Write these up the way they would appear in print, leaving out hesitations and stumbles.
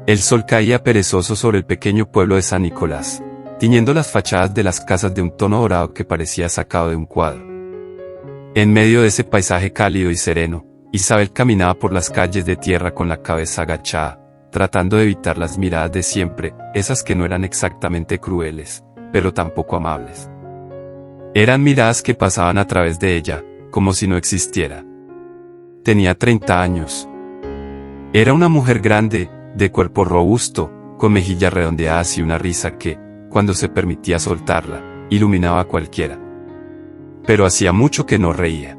El sol caía perezoso sobre el pequeño pueblo de San Nicolás, tiñendo las fachadas de las casas de un tono dorado que parecía sacado de un cuadro. En medio de ese paisaje cálido y sereno, Isabel caminaba por las calles de tierra con la cabeza agachada, tratando de evitar las miradas de siempre, esas que no eran exactamente crueles, pero tampoco amables. Eran miradas que pasaban a través de ella, como si no existiera. Tenía 30 años. Era una mujer grande, de cuerpo robusto, con mejillas redondeadas y una risa que, cuando se permitía soltarla, iluminaba a cualquiera. Pero hacía mucho que no reía.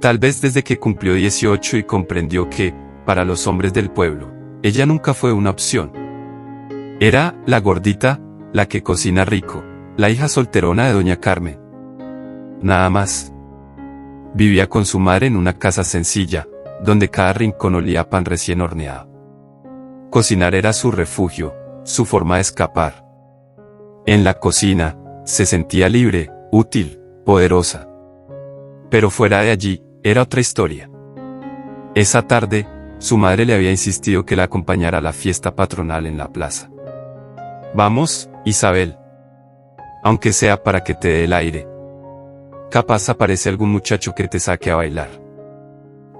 Tal vez desde que cumplió 18 y comprendió que, para los hombres del pueblo, ella nunca fue una opción. Era la gordita, la que cocina rico, la hija solterona de doña Carmen. Nada más. Vivía con su madre en una casa sencilla, donde cada rincón olía a pan recién horneado. Cocinar era su refugio, su forma de escapar. En la cocina, se sentía libre, útil, poderosa. Pero fuera de allí, era otra historia. Esa tarde, su madre le había insistido que la acompañara a la fiesta patronal en la plaza. «Vamos, Isabel. Aunque sea para que te dé el aire. Capaz aparece algún muchacho que te saque a bailar».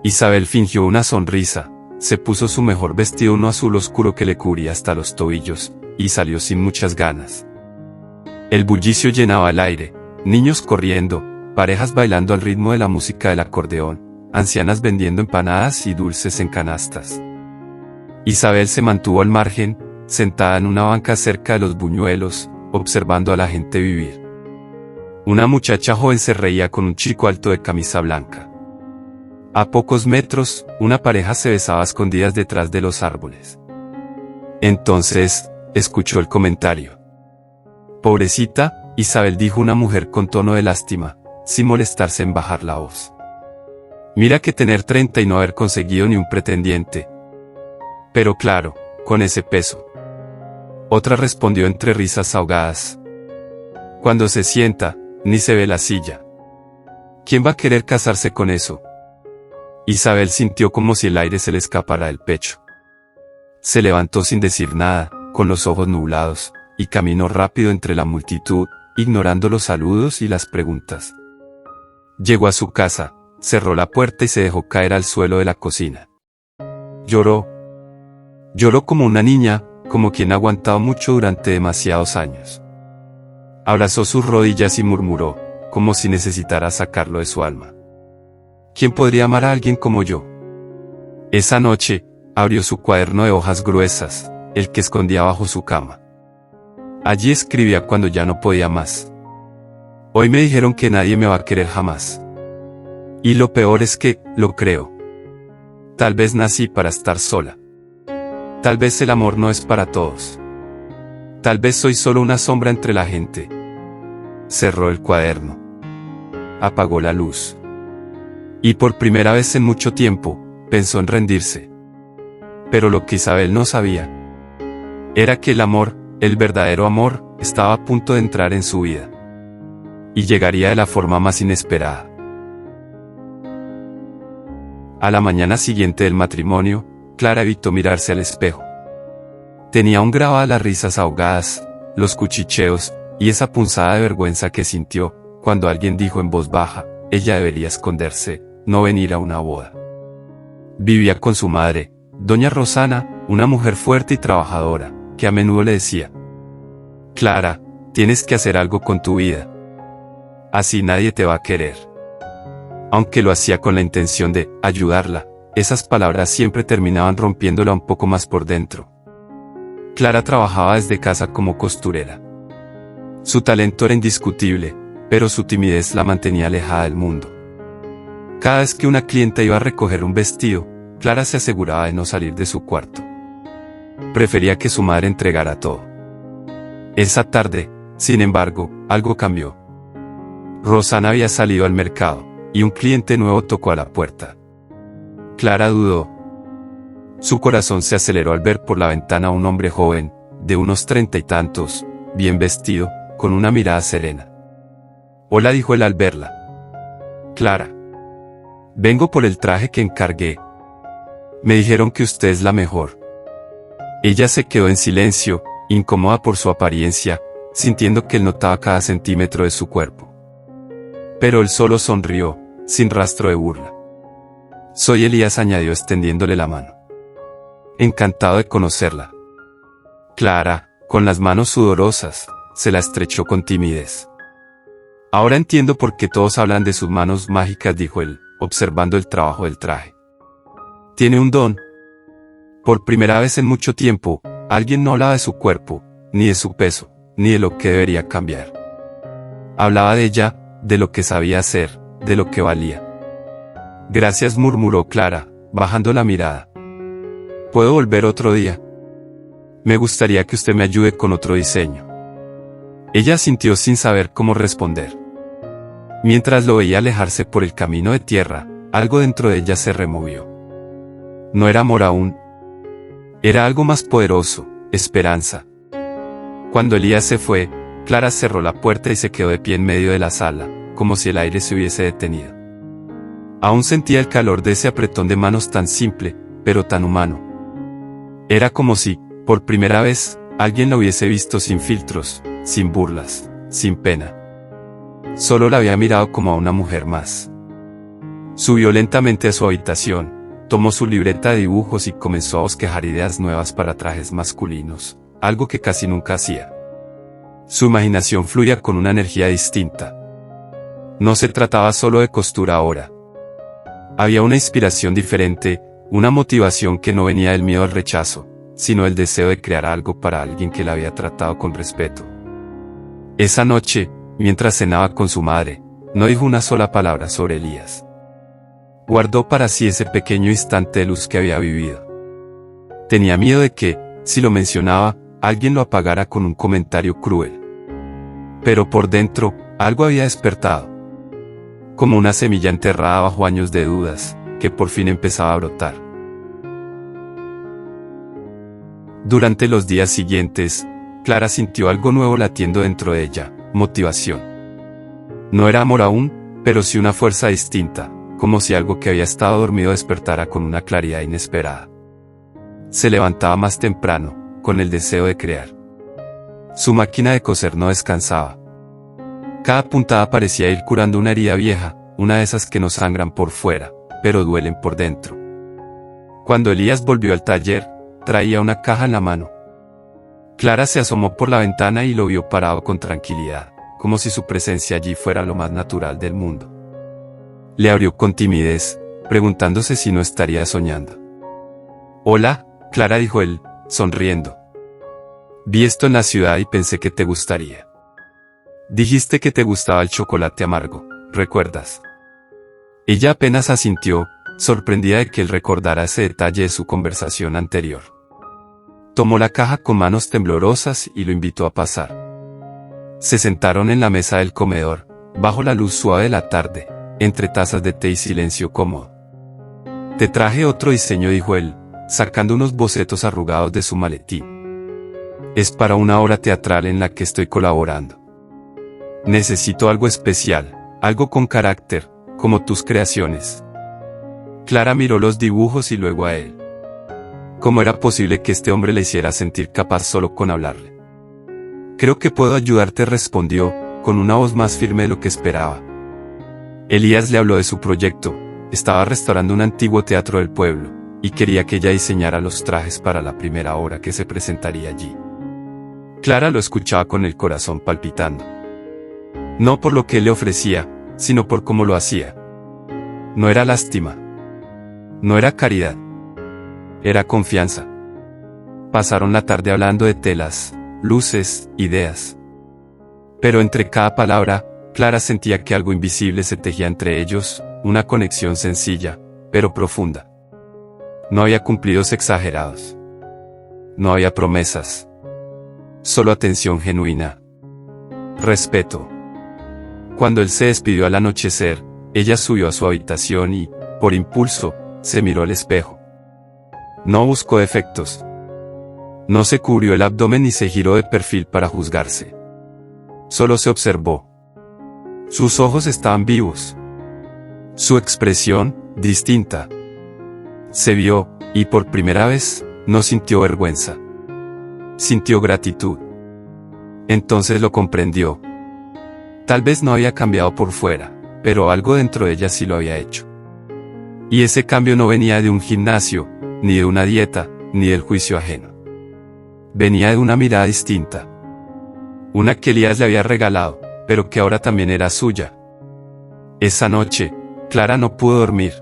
Isabel fingió una sonrisa, se puso su mejor vestido, uno azul oscuro que le cubría hasta los tobillos, y salió sin muchas ganas. El bullicio llenaba el aire, niños corriendo, parejas bailando al ritmo de la música del acordeón, ancianas vendiendo empanadas y dulces en canastas. Isabel se mantuvo al margen, sentada en una banca cerca de los buñuelos, observando a la gente vivir. Una muchacha joven se reía con un chico alto de camisa blanca. A pocos metros, una pareja se besaba a escondidas detrás de los árboles. Entonces, escuchó el comentario. «Pobrecita», Isabel dijo una mujer con tono de lástima, sin molestarse en bajar la voz. «Mira que tener 30 y no haber conseguido ni un pretendiente. Pero claro, con ese peso». Otra respondió entre risas ahogadas. «Cuando se sienta, ni se ve la silla. ¿Quién va a querer casarse con eso?». Isabel sintió como si el aire se le escapara del pecho. Se levantó sin decir nada, con los ojos nublados, y caminó rápido entre la multitud, ignorando los saludos y las preguntas. Llegó a su casa, cerró la puerta y se dejó caer al suelo de la cocina. Lloró. Lloró como una niña, como quien ha aguantado mucho durante demasiados años. Abrazó sus rodillas y murmuró, como si necesitara sacarlo de su alma. ¿Quién podría amar a alguien como yo? Esa noche, abrió su cuaderno de hojas gruesas, el que escondía bajo su cama. Allí escribía cuando ya no podía más. Hoy me dijeron que nadie me va a querer jamás. Y lo peor es que, lo creo. Tal vez nací para estar sola. Tal vez el amor no es para todos. Tal vez soy solo una sombra entre la gente. Cerró el cuaderno. Apagó la luz. Y por primera vez en mucho tiempo, pensó en rendirse. Pero lo que Isabel no sabía era que el amor, el verdadero amor, estaba a punto de entrar en su vida. Y llegaría de la forma más inesperada. A la mañana siguiente del matrimonio, Clara evitó mirarse al espejo. Tenía aún grabadas las risas ahogadas, los cuchicheos, y esa punzada de vergüenza que sintió, cuando alguien dijo en voz baja, ella debería esconderse, no venir a una boda. Vivía con su madre, doña Rosana, una mujer fuerte y trabajadora, que a menudo le decía: «Clara, tienes que hacer algo con tu vida. Así nadie te va a querer». Aunque lo hacía con la intención de ayudarla, esas palabras siempre terminaban rompiéndola un poco más por dentro. Clara trabajaba desde casa como costurera. Su talento era indiscutible, pero su timidez la mantenía alejada del mundo. Cada vez que una clienta iba a recoger un vestido, Clara se aseguraba de no salir de su cuarto. Prefería que su madre entregara todo. Esa tarde, sin embargo, algo cambió. Rosana había salido al mercado, y un cliente nuevo tocó a la puerta. Clara dudó. Su corazón se aceleró al ver por la ventana a un hombre joven, de unos 30 y tantos, bien vestido, con una mirada serena. «Hola», dijo él al verla. «Clara. Vengo por el traje que encargué. Me dijeron que usted es la mejor». Ella se quedó en silencio, incómoda por su apariencia, sintiendo que él notaba cada centímetro de su cuerpo. Pero él solo sonrió, sin rastro de burla. Soy Elías, añadió extendiéndole la mano. Encantado de conocerla. Clara, con las manos sudorosas, se la estrechó con timidez. Ahora entiendo por qué todos hablan de sus manos mágicas, dijo él, observando el trabajo del traje. Tiene un don. Por primera vez en mucho tiempo, alguien no hablaba de su cuerpo, ni de su peso, ni de lo que debería cambiar. Hablaba de ella, de lo que sabía hacer, de lo que valía. Gracias, murmuró Clara, bajando la mirada. ¿Puedo volver otro día? Me gustaría que usted me ayude con otro diseño. Ella asintió sin saber cómo responder. Mientras lo veía alejarse por el camino de tierra, algo dentro de ella se removió. No era amor aún. Era algo más poderoso, esperanza. Cuando Elías se fue, Clara cerró la puerta y se quedó de pie en medio de la sala, como si el aire se hubiese detenido. Aún sentía el calor de ese apretón de manos tan simple, pero tan humano. Era como si, por primera vez, alguien la hubiese visto sin filtros, sin burlas, sin pena. Solo la había mirado como a una mujer más. Subió lentamente a su habitación, tomó su libreta de dibujos y comenzó a bosquejar ideas nuevas para trajes masculinos, algo que casi nunca hacía. Su imaginación fluía con una energía distinta. No se trataba solo de costura ahora. Había una inspiración diferente, una motivación que no venía del miedo al rechazo, sino el deseo de crear algo para alguien que la había tratado con respeto. Esa noche, mientras cenaba con su madre, no dijo una sola palabra sobre Elías. Guardó para sí ese pequeño instante de luz que había vivido. Tenía miedo de que, si lo mencionaba, alguien lo apagara con un comentario cruel. Pero por dentro, algo había despertado. Como una semilla enterrada bajo años de dudas, que por fin empezaba a brotar. Durante los días siguientes, Clara sintió algo nuevo latiendo dentro de ella, motivación. No era amor aún, pero sí una fuerza distinta, como si algo que había estado dormido despertara con una claridad inesperada. Se levantaba más temprano, con el deseo de crear. Su máquina de coser no descansaba. Cada puntada parecía ir curando una herida vieja, una de esas que no sangran por fuera, pero duelen por dentro. Cuando Elías volvió al taller, traía una caja en la mano. Clara se asomó por la ventana y lo vio parado con tranquilidad, como si su presencia allí fuera lo más natural del mundo. Le abrió con timidez, preguntándose si no estaría soñando. Hola, Clara, dijo él, sonriendo. Vi esto en la ciudad y pensé que te gustaría. Dijiste que te gustaba el chocolate amargo, ¿recuerdas? Ella apenas asintió, sorprendida de que él recordara ese detalle de su conversación anterior. Tomó la caja con manos temblorosas y lo invitó a pasar. Se sentaron en la mesa del comedor, bajo la luz suave de la tarde, entre tazas de té y silencio cómodo. Te traje otro diseño, dijo él, sacando unos bocetos arrugados de su maletín. Es para una obra teatral en la que estoy colaborando. Necesito algo especial, algo con carácter, como tus creaciones. Clara miró los dibujos y luego a él. ¿Cómo era posible que este hombre le hiciera sentir capaz solo con hablarle? Creo que puedo ayudarte, respondió, con una voz más firme de lo que esperaba. Elías le habló de su proyecto. Estaba restaurando un antiguo teatro del pueblo, y quería que ella diseñara los trajes para la primera obra que se presentaría allí. Clara lo escuchaba con el corazón palpitando. No por lo que él le ofrecía, sino por cómo lo hacía. No era lástima. No era caridad. Era confianza. Pasaron la tarde hablando de telas, luces, ideas. Pero entre cada palabra, Clara sentía que algo invisible se tejía entre ellos, una conexión sencilla, pero profunda. No había cumplidos exagerados. No había promesas. Solo atención genuina. Respeto. Cuando él se despidió al anochecer, ella subió a su habitación y, por impulso, se miró al espejo. No buscó defectos. No se cubrió el abdomen ni se giró de perfil para juzgarse. Solo se observó. Sus ojos estaban vivos. Su expresión, distinta. Se vio, y por primera vez, no sintió vergüenza. Sintió gratitud. Entonces lo comprendió. Tal vez no había cambiado por fuera, pero algo dentro de ella sí lo había hecho. Y ese cambio no venía de un gimnasio, ni de una dieta, ni del juicio ajeno. Venía de una mirada distinta. Una que Elías le había regalado, pero que ahora también era suya. Esa noche, Clara no pudo dormir.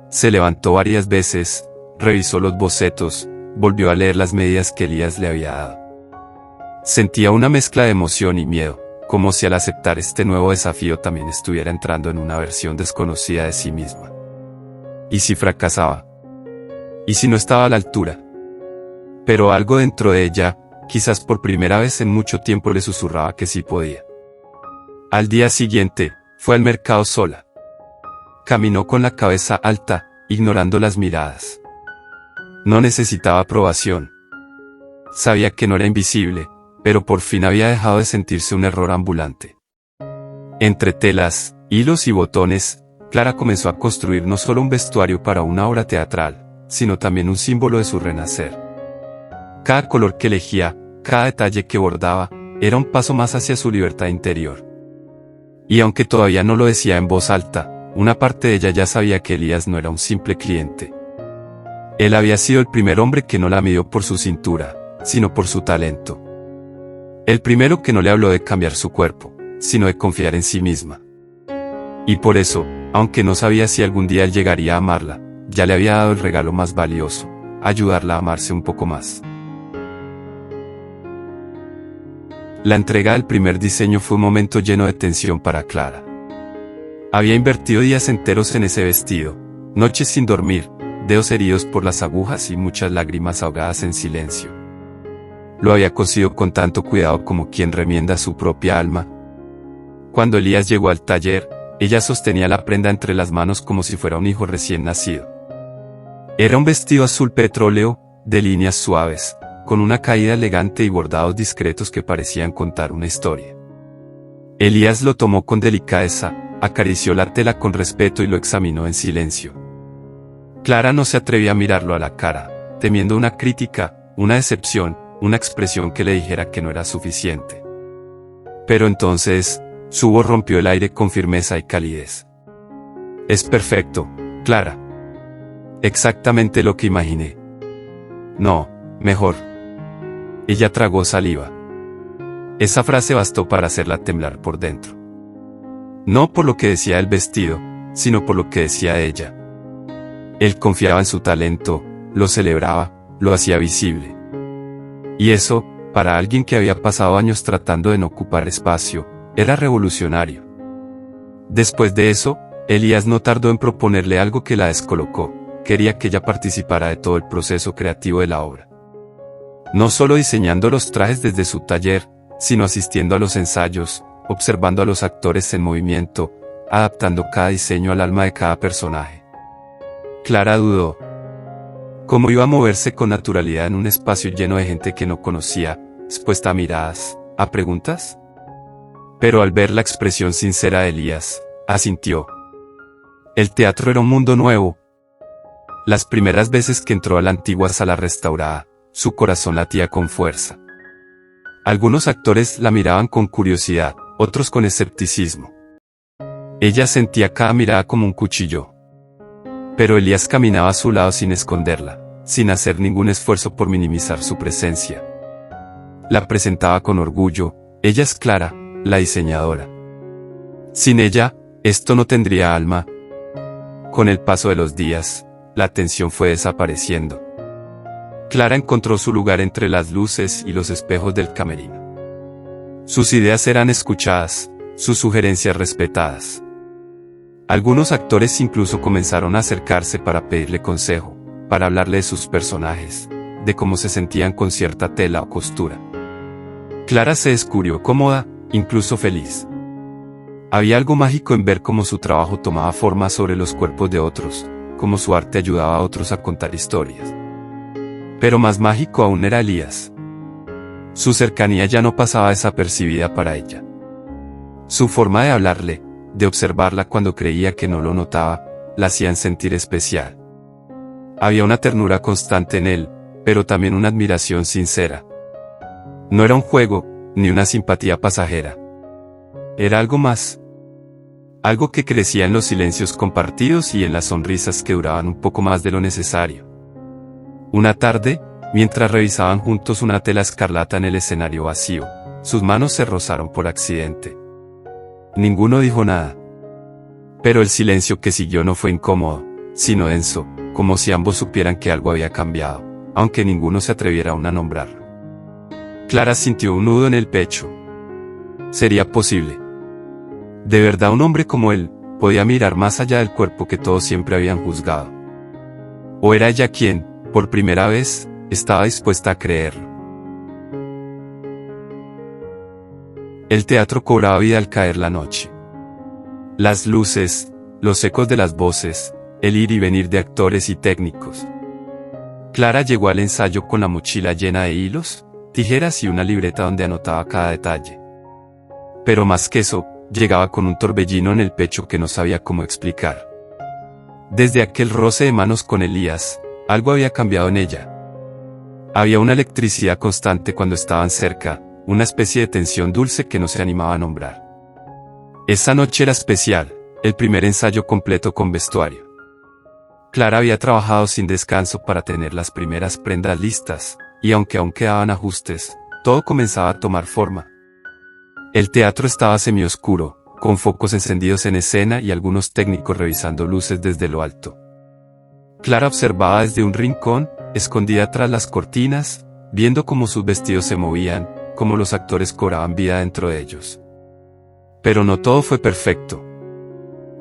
Se levantó varias veces, revisó los bocetos, volvió a leer las medidas que Elías le había dado. Sentía una mezcla de emoción y miedo, como si al aceptar este nuevo desafío también estuviera entrando en una versión desconocida de sí misma. ¿Y si fracasaba? ¿Y si no estaba a la altura? Pero algo dentro de ella, quizás por primera vez en mucho tiempo, le susurraba que sí podía. Al día siguiente, fue al mercado sola. Caminó con la cabeza alta, ignorando las miradas. No necesitaba aprobación. Sabía que no era invisible, pero por fin había dejado de sentirse un error ambulante. Entre telas, hilos y botones, Clara comenzó a construir no solo un vestuario para una obra teatral, sino también un símbolo de su renacer. Cada color que elegía, cada detalle que bordaba, era un paso más hacia su libertad interior. Y aunque todavía no lo decía en voz alta, una parte de ella ya sabía que Elías no era un simple cliente. Él había sido el primer hombre que no la midió por su cintura, sino por su talento. El primero que no le habló de cambiar su cuerpo, sino de confiar en sí misma. Y por eso, aunque no sabía si algún día él llegaría a amarla, ya le había dado el regalo más valioso, ayudarla a amarse un poco más. La entrega del primer diseño fue un momento lleno de tensión para Clara. Había invertido días enteros en ese vestido, noches sin dormir, dedos heridos por las agujas y muchas lágrimas ahogadas en silencio. Lo había cosido con tanto cuidado como quien remienda su propia alma. Cuando Elías llegó al taller, ella sostenía la prenda entre las manos como si fuera un hijo recién nacido. Era un vestido azul petróleo, de líneas suaves, con una caída elegante y bordados discretos que parecían contar una historia. Elías lo tomó con delicadeza, acarició la tela con respeto y lo examinó en silencio. Clara no se atrevía a mirarlo a la cara, temiendo una crítica, una decepción, una expresión que le dijera que no era suficiente. Pero entonces, su voz rompió el aire con firmeza y calidez. «Es perfecto, Clara. Exactamente lo que imaginé. No, mejor». Ella tragó saliva. Esa frase bastó para hacerla temblar por dentro. No por lo que decía el vestido, sino por lo que decía ella. Él confiaba en su talento, lo celebraba, lo hacía visible. Y eso, para alguien que había pasado años tratando de no ocupar espacio, era revolucionario. Después de eso, Elías no tardó en proponerle algo que la descolocó. Quería que ella participara de todo el proceso creativo de la obra. No solo diseñando los trajes desde su taller, sino asistiendo a los ensayos, observando a los actores en movimiento, adaptando cada diseño al alma de cada personaje. Clara dudó. ¿Cómo iba a moverse con naturalidad en un espacio lleno de gente que no conocía, expuesta a miradas, a preguntas? Pero al ver la expresión sincera de Elías, asintió. El teatro era un mundo nuevo. Las primeras veces que entró a la antigua sala restaurada, su corazón latía con fuerza. Algunos actores la miraban con curiosidad, otros con escepticismo. Ella sentía cada mirada como un cuchillo. Pero Elías caminaba a su lado sin esconderla, sin hacer ningún esfuerzo por minimizar su presencia. La presentaba con orgullo. Ella es Clara, la diseñadora. Sin ella, esto no tendría alma. Con el paso de los días, la tensión fue desapareciendo. Clara encontró su lugar entre las luces y los espejos del camerino. Sus ideas eran escuchadas, sus sugerencias respetadas. Algunos actores incluso comenzaron a acercarse para pedirle consejo, para hablarle de sus personajes, de cómo se sentían con cierta tela o costura. Clara se descubrió cómoda, incluso feliz. Había algo mágico en ver cómo su trabajo tomaba forma sobre los cuerpos de otros, cómo su arte ayudaba a otros a contar historias. Pero más mágico aún era Elías. Su cercanía ya no pasaba desapercibida para ella. Su forma de hablarle, de observarla cuando creía que no lo notaba, la hacían sentir especial. Había una ternura constante en él, pero también una admiración sincera, No era un juego, ni una simpatía pasajera. Era algo más. Algo que crecía en los silencios compartidos y en las sonrisas que duraban un poco más de lo necesario. Una tarde, mientras revisaban juntos una tela escarlata en el escenario vacío, sus manos se rozaron por accidente. Ninguno dijo nada. Pero el silencio que siguió no fue incómodo, sino denso, como si ambos supieran que algo había cambiado, aunque ninguno se atreviera aún a nombrarlo. Clara sintió un nudo en el pecho. ¿Sería posible? ¿De verdad un hombre como él podía mirar más allá del cuerpo que todos siempre habían juzgado? ¿O era ella quien, por primera vez, estaba dispuesta a creerlo? El teatro cobraba vida al caer la noche. Las luces, los ecos de las voces, el ir y venir de actores y técnicos. Clara llegó al ensayo con la mochila llena de hilos, tijeras y una libreta donde anotaba cada detalle. Pero más que eso, llegaba con un torbellino en el pecho que no sabía cómo explicar. Desde aquel roce de manos con Elías, algo había cambiado en ella. Había una electricidad constante cuando estaban cerca, una especie de tensión dulce que no se animaba a nombrar. Esa noche era especial, el primer ensayo completo con vestuario. Clara había trabajado sin descanso para tener las primeras prendas listas, y aunque aún quedaban ajustes, todo comenzaba a tomar forma. El teatro estaba semioscuro, con focos encendidos en escena y algunos técnicos revisando luces desde lo alto. Clara observaba desde un rincón, escondida tras las cortinas, viendo cómo sus vestidos se movían, cómo los actores cobraban vida dentro de ellos. Pero no todo fue perfecto.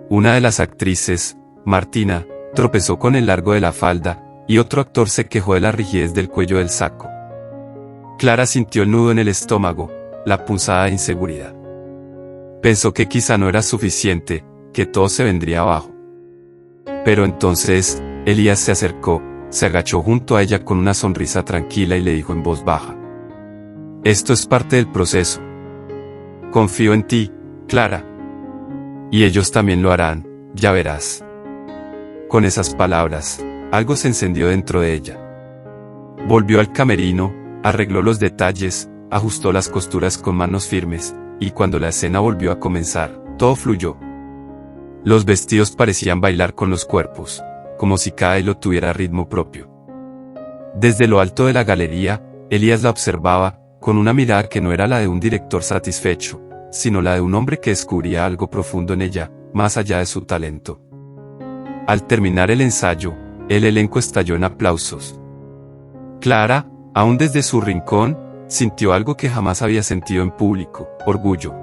Una de las actrices, Martina, tropezó con el largo de la falda, y otro actor se quejó de la rigidez del cuello del saco. Clara sintió el nudo en el estómago, la punzada de inseguridad. Pensó que quizá no era suficiente, que todo se vendría abajo. Pero entonces, Elías se acercó, se agachó junto a ella con una sonrisa tranquila y le dijo en voz baja: «Esto es parte del proceso. Confío en ti, Clara. Y ellos también lo harán, ya verás». Con esas palabras, algo se encendió dentro de ella. Volvió al camerino, arregló los detalles, ajustó las costuras con manos firmes, y cuando la escena volvió a comenzar, todo fluyó. Los vestidos parecían bailar con los cuerpos, como si cada hilo tuviera ritmo propio. Desde lo alto de la galería, Elías la observaba, con una mirada que no era la de un director satisfecho, sino la de un hombre que descubría algo profundo en ella, más allá de su talento. Al terminar el ensayo, el elenco estalló en aplausos. Clara, aún desde su rincón, sintió algo que jamás había sentido en público: orgullo.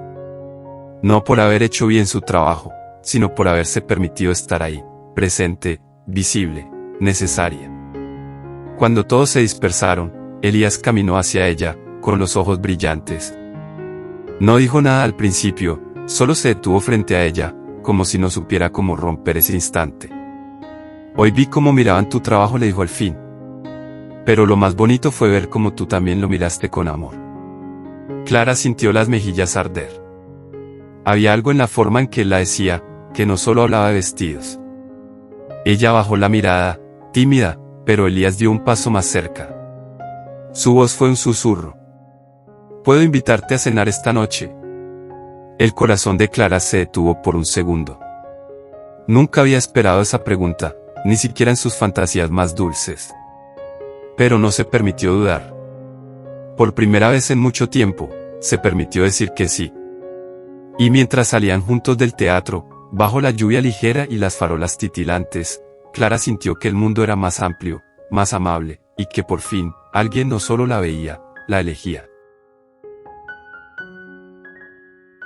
No por haber hecho bien su trabajo, sino por haberse permitido estar ahí, presente, visible, necesaria. Cuando todos se dispersaron, Elías caminó hacia ella, con los ojos brillantes. No dijo nada al principio, solo se detuvo frente a ella, como si no supiera cómo romper ese instante. «Hoy vi cómo miraban tu trabajo», le dijo al fin. «Pero lo más bonito fue ver cómo tú también lo miraste con amor». Clara sintió las mejillas arder. Había algo en la forma en que él la decía, que no solo hablaba de vestidos. Ella bajó la mirada, tímida, pero Elías dio un paso más cerca. Su voz fue un susurro. «¿Puedo invitarte a cenar esta noche?». El corazón de Clara se detuvo por un segundo. Nunca había esperado esa pregunta, ni siquiera en sus fantasías más dulces. Pero no se permitió dudar. Por primera vez en mucho tiempo, se permitió decir que sí. Y mientras salían juntos del teatro, bajo la lluvia ligera y las farolas titilantes, Clara sintió que el mundo era más amplio, más amable, y que por fin, alguien no solo la veía, la elegía.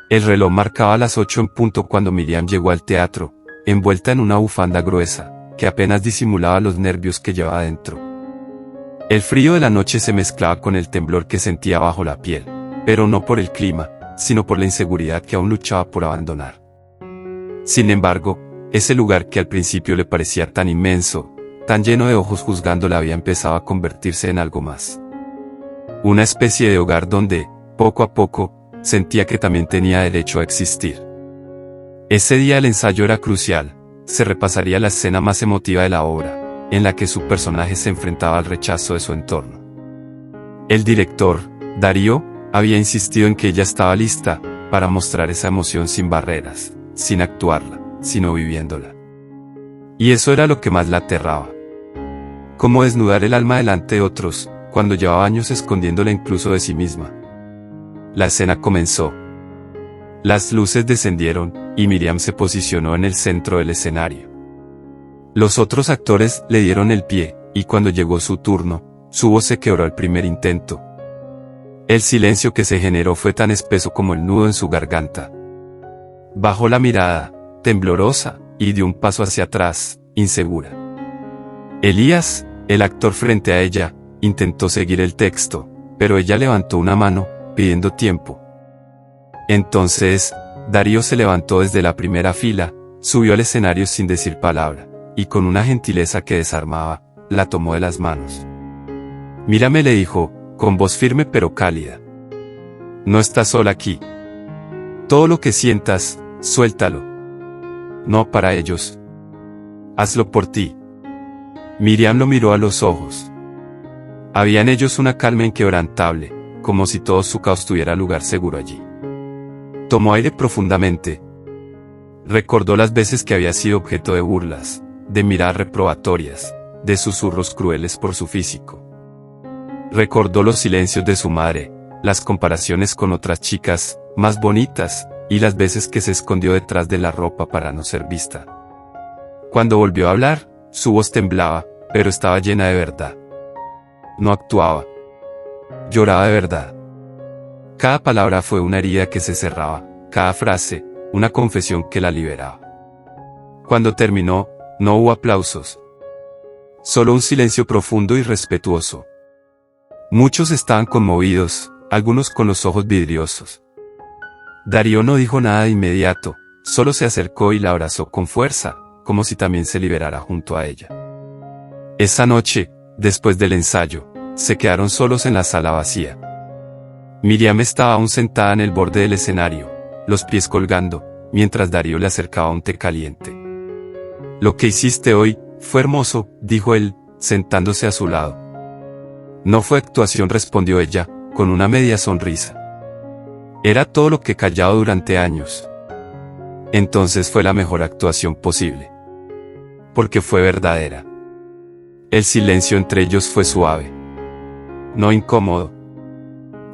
El reloj marcaba las 8 en punto cuando Miriam llegó al teatro, envuelta en una bufanda gruesa, que apenas disimulaba los nervios que llevaba dentro. El frío de la noche se mezclaba con el temblor que sentía bajo la piel, pero no por el clima, sino por la inseguridad que aún luchaba por abandonar. Sin embargo, ese lugar que al principio le parecía tan inmenso, tan lleno de ojos juzgándola, había empezado a convertirse en algo más. Una especie de hogar donde, poco a poco, sentía que también tenía derecho a existir. Ese día el ensayo era crucial, se repasaría la escena más emotiva de la obra, en la que su personaje se enfrentaba al rechazo de su entorno. El director, Darío había insistido en que ella estaba lista para mostrar esa emoción sin barreras, sin actuarla, sino viviéndola. Y eso era lo que más la aterraba. Cómo desnudar el alma delante de otros, cuando llevaba años escondiéndola incluso de sí misma. La escena comenzó. Las luces descendieron, y Miriam se posicionó en el centro del escenario. Los otros actores le dieron el pie, y cuando llegó su turno, su voz se quebró al primer intento. El silencio que se generó fue tan espeso como el nudo en su garganta. Bajó la mirada, temblorosa, y dio un paso hacia atrás, insegura. Elías, el actor frente a ella, intentó seguir el texto, pero ella levantó una mano, pidiendo tiempo. Entonces, Darío se levantó desde la primera fila, subió al escenario sin decir palabra, y con una gentileza que desarmaba, la tomó de las manos. «Mírame», le dijo, con voz firme pero cálida. «No estás sola aquí. Todo lo que sientas, suéltalo. No para ellos. Hazlo por ti». Miriam lo miró a los ojos. Había en ellos una calma inquebrantable, como si todo su caos tuviera lugar seguro allí. Tomó aire profundamente. Recordó las veces que había sido objeto de burlas, de miradas reprobatorias, de susurros crueles por su físico. Recordó los silencios de su madre, las comparaciones con otras chicas, más bonitas, y las veces que se escondió detrás de la ropa para no ser vista. Cuando volvió a hablar, su voz temblaba, pero estaba llena de verdad. No actuaba. Lloraba de verdad. Cada palabra fue una herida que se cerraba, cada frase, una confesión que la liberaba. Cuando terminó, no hubo aplausos. Solo un silencio profundo y respetuoso. Muchos estaban conmovidos, algunos con los ojos vidriosos. Darío no dijo nada de inmediato, solo se acercó y la abrazó con fuerza, como si también se liberara junto a ella. Esa noche, después del ensayo, se quedaron solos en la sala vacía. Miriam estaba aún sentada en el borde del escenario, los pies colgando, mientras Darío le acercaba un té caliente. «Lo que hiciste hoy fue hermoso», dijo él, sentándose a su lado. «No fue actuación», respondió ella, con una media sonrisa. «Era todo lo que he callado durante años». Entonces fue la mejor actuación posible. Porque fue verdadera. El silencio entre ellos fue suave. No incómodo.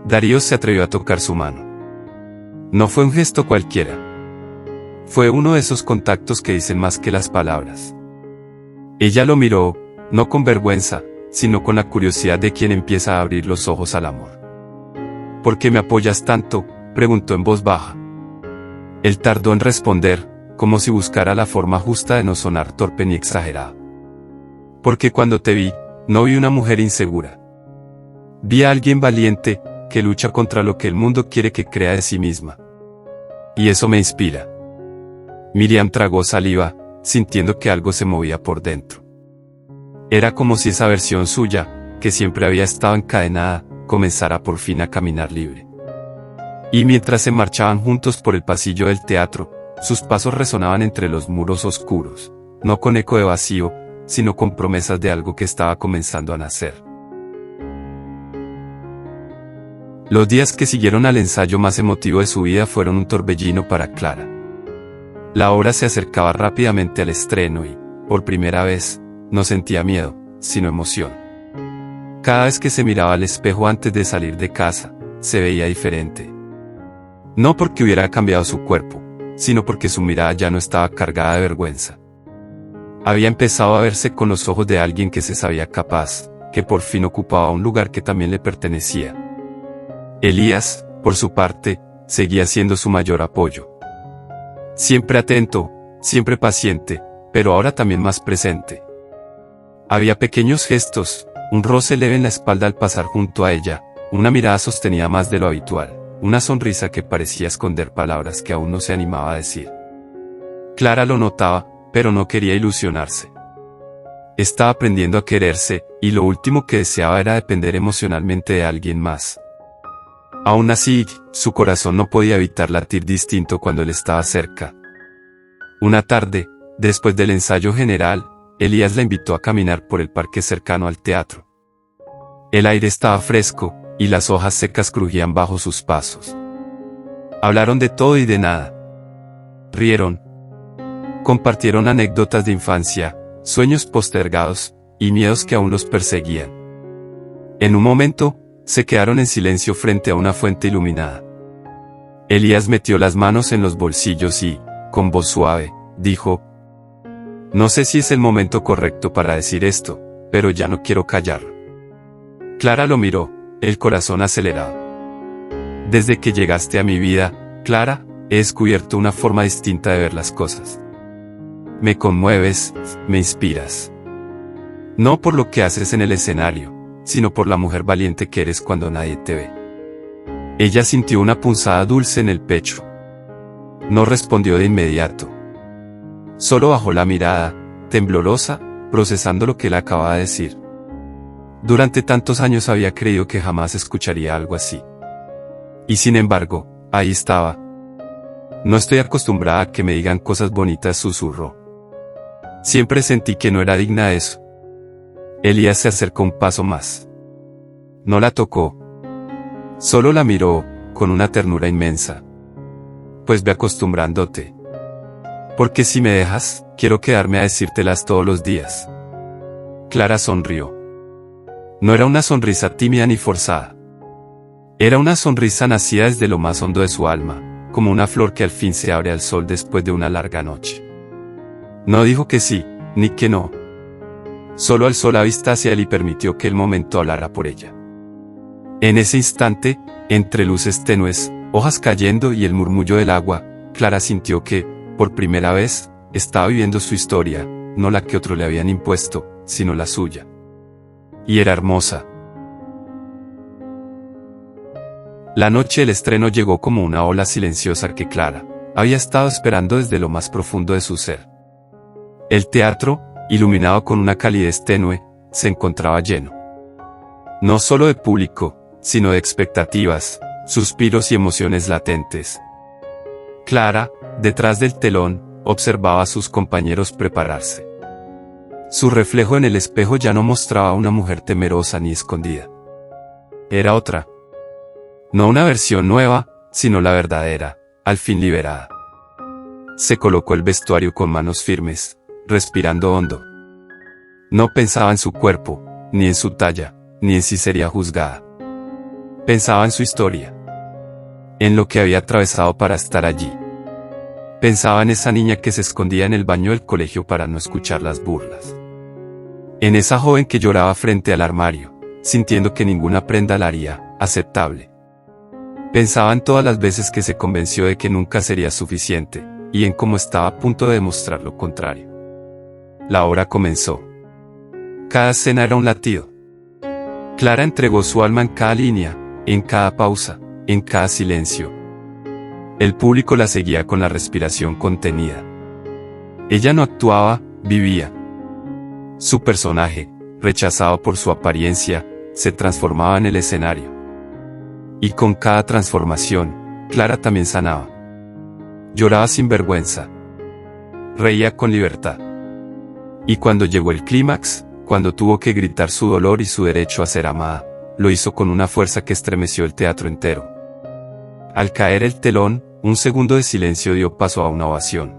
Darío se atrevió a tocar su mano. No fue un gesto cualquiera. Fue uno de esos contactos que dicen más que las palabras. Ella lo miró, no con vergüenza, sino con la curiosidad de quien empieza a abrir los ojos al amor. «¿Por qué me apoyas tanto?», preguntó en voz baja. Él tardó en responder, como si buscara la forma justa de no sonar torpe ni exagerado. «Porque cuando te vi, no vi una mujer insegura. Vi a alguien valiente, que lucha contra lo que el mundo quiere que crea de sí misma. Y eso me inspira». Miriam tragó saliva, sintiendo que algo se movía por dentro. Era como si esa versión suya, que siempre había estado encadenada, comenzara por fin a caminar libre. Y mientras se marchaban juntos por el pasillo del teatro, sus pasos resonaban entre los muros oscuros, no con eco de vacío, sino con promesas de algo que estaba comenzando a nacer. Los días que siguieron al ensayo más emotivo de su vida fueron un torbellino para Clara. La obra se acercaba rápidamente al estreno y, por primera vez, no sentía miedo, sino emoción. Cada vez que se miraba al espejo antes de salir de casa, se veía diferente. No porque hubiera cambiado su cuerpo, sino porque su mirada ya no estaba cargada de vergüenza. Había empezado a verse con los ojos de alguien que se sabía capaz, que por fin ocupaba un lugar que también le pertenecía. Elías, por su parte, seguía siendo su mayor apoyo. Siempre atento, siempre paciente, pero ahora también más presente. Había pequeños gestos, un roce leve en la espalda al pasar junto a ella, una mirada sostenida más de lo habitual, una sonrisa que parecía esconder palabras que aún no se animaba a decir. Clara lo notaba, pero no quería ilusionarse. Estaba aprendiendo a quererse, y lo último que deseaba era depender emocionalmente de alguien más. Aún así, su corazón no podía evitar latir distinto cuando él estaba cerca. Una tarde, después del ensayo general, Elías la invitó a caminar por el parque cercano al teatro. El aire estaba fresco, y las hojas secas crujían bajo sus pasos. Hablaron de todo y de nada. Rieron. Compartieron anécdotas de infancia, sueños postergados, y miedos que aún los perseguían. En un momento, se quedaron en silencio frente a una fuente iluminada. Elías metió las manos en los bolsillos y, con voz suave, dijo: «No sé si es el momento correcto para decir esto, pero ya no quiero callar». Clara lo miró, el corazón acelerado. «Desde que llegaste a mi vida, Clara, he descubierto una forma distinta de ver las cosas. Me conmueves, me inspiras. No por lo que haces en el escenario, sino por la mujer valiente que eres cuando nadie te ve». Ella sintió una punzada dulce en el pecho. No respondió de inmediato. Solo bajó la mirada, temblorosa, procesando lo que él acababa de decir. Durante tantos años había creído que jamás escucharía algo así. Y sin embargo, ahí estaba. «No estoy acostumbrada a que me digan cosas bonitas», susurró. «Siempre sentí que no era digna de eso». Elías se acercó un paso más. No la tocó. Solo la miró, con una ternura inmensa. «Pues ve acostumbrándote. Porque si me dejas, quiero quedarme a decírtelas todos los días». Clara sonrió. No era una sonrisa tímida ni forzada. Era una sonrisa nacida desde lo más hondo de su alma, como una flor que al fin se abre al sol después de una larga noche. No dijo que sí, ni que no. Solo alzó la vista hacia él y permitió que el momento hablara por ella. En ese instante, entre luces tenues, hojas cayendo y el murmullo del agua, Clara sintió que, por primera vez, estaba viviendo su historia, no la que otros le habían impuesto, sino la suya. Y era hermosa. La noche del estreno llegó como una ola silenciosa que Clara había estado esperando desde lo más profundo de su ser. El teatro, iluminado con una calidez tenue, se encontraba lleno. No solo de público, sino de expectativas, suspiros y emociones latentes. Clara, detrás del telón, observaba a sus compañeros prepararse. Su reflejo en el espejo ya no mostraba a una mujer temerosa ni escondida. Era otra. No una versión nueva, sino la verdadera, al fin liberada. Se colocó el vestuario con manos firmes, respirando hondo. No pensaba en su cuerpo, ni en su talla, ni en si sería juzgada. Pensaba en su historia. En lo que había atravesado para estar allí. Pensaba en esa niña que se escondía en el baño del colegio para no escuchar las burlas. En esa joven que lloraba frente al armario, sintiendo que ninguna prenda la haría aceptable. Pensaba en todas las veces que se convenció de que nunca sería suficiente, y en cómo estaba a punto de demostrar lo contrario. La obra comenzó. Cada escena era un latido. Clara entregó su alma en cada línea, en cada pausa, en cada silencio. El público la seguía con la respiración contenida. Ella no actuaba, vivía. Su personaje, rechazado por su apariencia, se transformaba en el escenario. Y con cada transformación, Clara también sanaba. Lloraba sin vergüenza. Reía con libertad. Y cuando llegó el clímax, cuando tuvo que gritar su dolor y su derecho a ser amada, lo hizo con una fuerza que estremeció el teatro entero. Al caer el telón, un segundo de silencio dio paso a una ovación.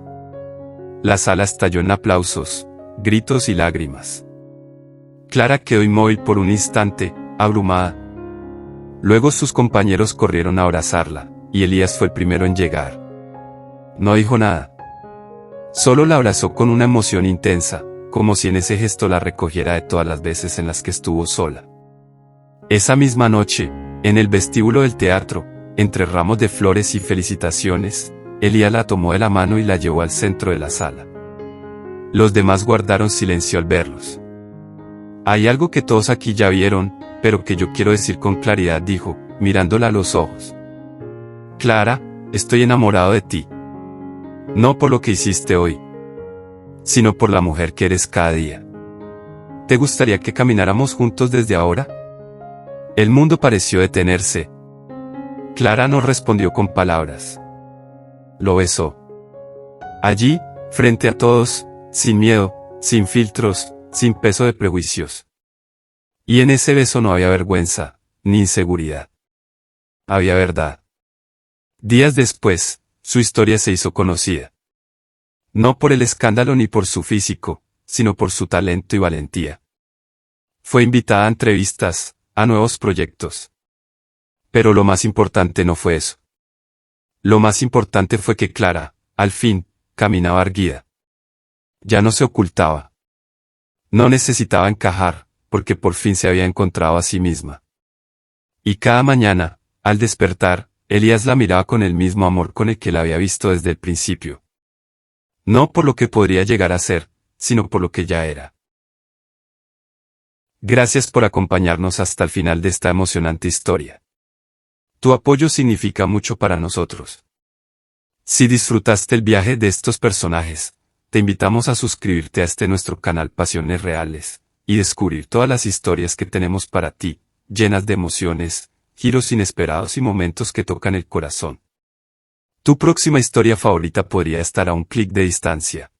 La sala estalló en aplausos, gritos y lágrimas. Clara quedó inmóvil por un instante, abrumada. Luego sus compañeros corrieron a abrazarla, y Elías fue el primero en llegar. No dijo nada. Solo la abrazó con una emoción intensa, como si en ese gesto la recogiera de todas las veces en las que estuvo sola. Esa misma noche, en el vestíbulo del teatro, entre ramos de flores y felicitaciones, Elías la tomó de la mano y la llevó al centro de la sala. Los demás guardaron silencio al verlos. «Hay algo que todos aquí ya vieron, pero que yo quiero decir con claridad», dijo, mirándola a los ojos. «Clara, estoy enamorado de ti. No por lo que hiciste hoy, sino por la mujer que eres cada día. ¿Te gustaría que camináramos juntos desde ahora?» El mundo pareció detenerse. Clara no respondió con palabras. Lo besó. Allí, frente a todos, sin miedo, sin filtros, sin peso de prejuicios. Y en ese beso no había vergüenza, ni inseguridad. Había verdad. Días después, su historia se hizo conocida. No por el escándalo ni por su físico, sino por su talento y valentía. Fue invitada a entrevistas, a nuevos proyectos. Pero lo más importante no fue eso. Lo más importante fue que Clara, al fin, caminaba erguida. Ya no se ocultaba. No necesitaba encajar, porque por fin se había encontrado a sí misma. Y cada mañana, al despertar, Elías la miraba con el mismo amor con el que la había visto desde el principio. No por lo que podría llegar a ser, sino por lo que ya era. Gracias por acompañarnos hasta el final de esta emocionante historia. Tu apoyo significa mucho para nosotros. Si disfrutaste el viaje de estos personajes, te invitamos a suscribirte a nuestro canal Pasiones Reales, y descubrir todas las historias que tenemos para ti, llenas de emociones, giros inesperados y momentos que tocan el corazón. Tu próxima historia favorita podría estar a un clic de distancia.